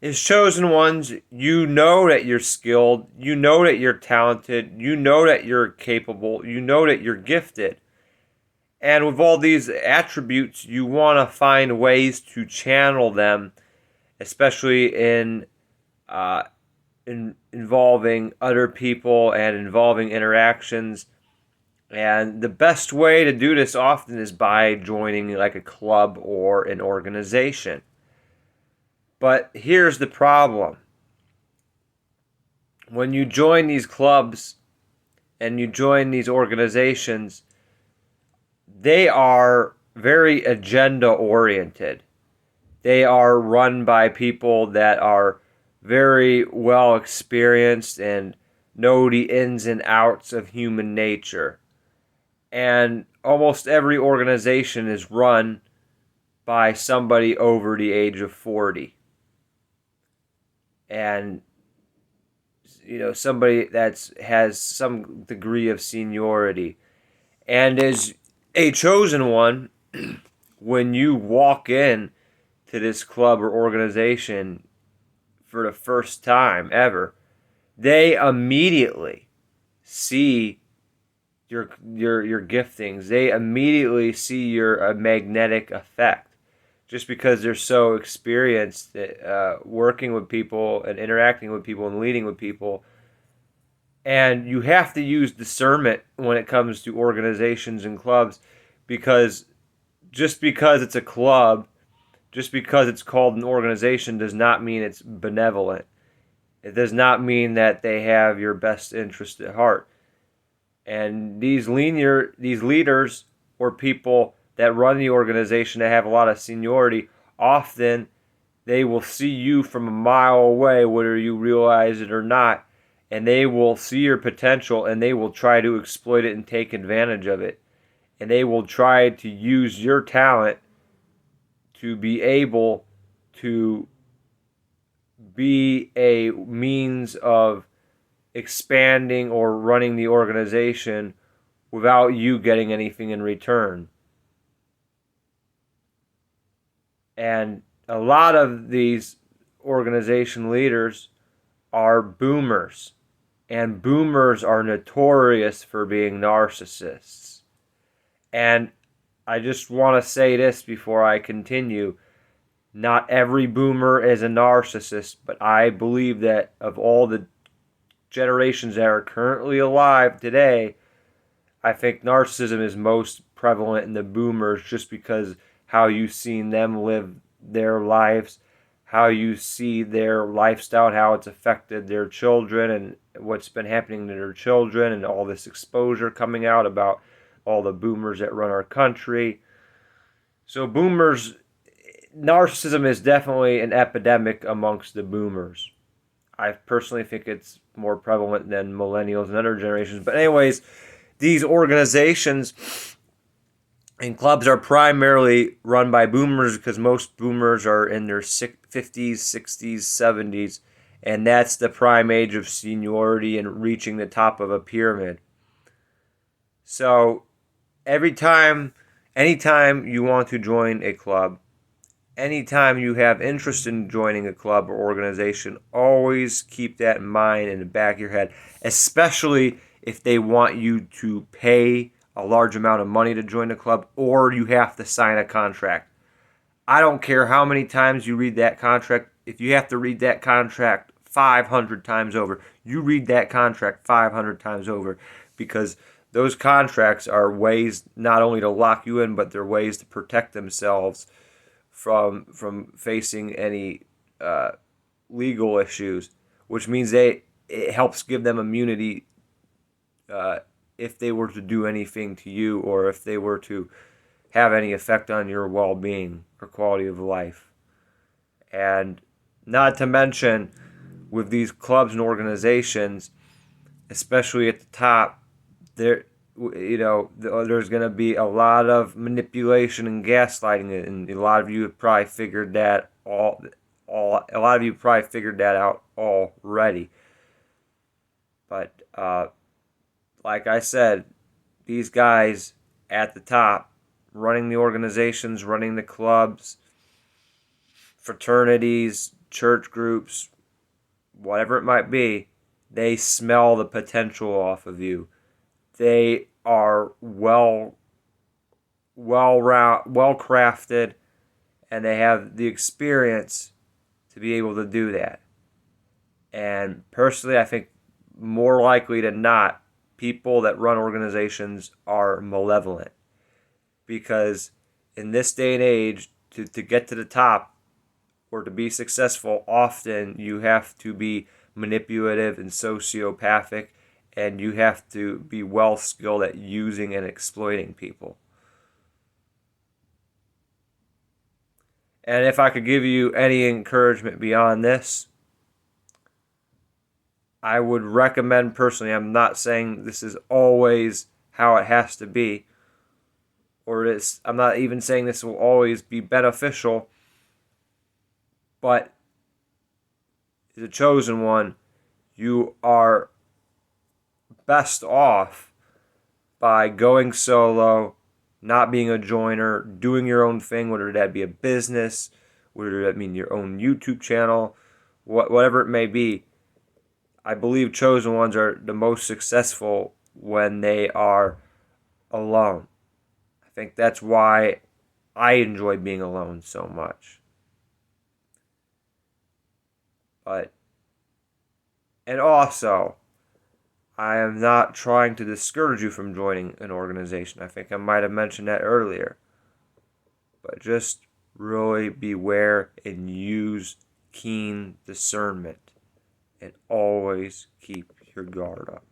As chosen ones, you know that you're skilled, you know that you're talented, you know that you're capable, you know that you're gifted. And with all these attributes, you want to find ways to channel them, especially uh, in involving other people and involving interactions. And the best way to do this often is by joining like a club or an organization. But here's the problem: when you join these clubs and you join these organizations, they are very agenda oriented. They are run by people that are very well experienced and know the ins and outs of human nature. And almost every organization is run by somebody over the age of 40. And somebody that has some degree of seniority. And as a chosen one, when you walk in to this club or organization for the first time ever, they immediately see your giftings. They immediately see your magnetic effect, just because they're so experienced at working with people and interacting with people and leading with people. And you have to use discernment when it comes to organizations and clubs, because just because it's a club, just because it's called an organization, does not mean it's benevolent. It does not mean that they have your best interest at heart. And these leaders or people that run the organization that have a lot of seniority, often they will see you from a mile away, whether you realize it or not, and they will see your potential and they will try to exploit it and take advantage of it. And they will try to use your talent to be able to be a means of expanding or running the organization without you getting anything in return. And a lot of these organization leaders are boomers, and boomers are notorious for being narcissists. And I just want to say this before I continue. Not every boomer is a narcissist, but I believe that of all the generations that are currently alive today, I think narcissism is most prevalent in the boomers, just because how you've seen them live their lives, how you see their lifestyle, and how it's affected their children, and what's been happening to their children, and all this exposure coming out about all the boomers that run our country. So boomers, narcissism is definitely an epidemic amongst the boomers. I personally think it's more prevalent than millennials and other generations. But anyways, these organizations and clubs are primarily run by boomers, because most boomers are in their 50s, 60s, 70s, and that's the prime age of seniority and reaching the top of a pyramid. So anytime you want to join a club, anytime you have interest in joining a club or organization, always keep that in mind in the back of your head, especially if they want you to pay a large amount of money to join the club, or you have to sign a contract. I don't care how many times you read that contract. If you have to read that contract 500 times over, you read that contract 500 times over, because those contracts are ways not only to lock you in, but they're ways to protect themselves from facing any legal issues, which means it helps give them immunity if they were to do anything to you, or if they were to have any effect on your well-being or quality of life. And not to mention, with these clubs and organizations, especially at the top, there there's going to be a lot of manipulation and gaslighting, and a lot of you have probably figured that a lot of you probably figured that out already. But like I said, these guys at the top, running the organizations, running the clubs, fraternities, church groups, whatever it might be, they smell the potential off of you. They are well crafted, and they have the experience to be able to do that. And personally, I think more likely than not, people that run organizations are malevolent, because in this day and age, to get to the top or to be successful, often you have to be manipulative and sociopathic, and you have to be well skilled at using and exploiting people. And if I could give you any encouragement beyond this, I would recommend personally, I'm not saying this is always how it has to be, I'm not even saying this will always be beneficial, but as a chosen one, you are best off by going solo, not being a joiner, doing your own thing, whether that be a business, whether that mean your own YouTube channel, whatever it may be. I believe chosen ones are the most successful when they are alone. I think that's why I enjoy being alone so much. And also, I am not trying to discourage you from joining an organization. I think I might have mentioned that earlier. But just really beware and use keen discernment, and always keep your guard up.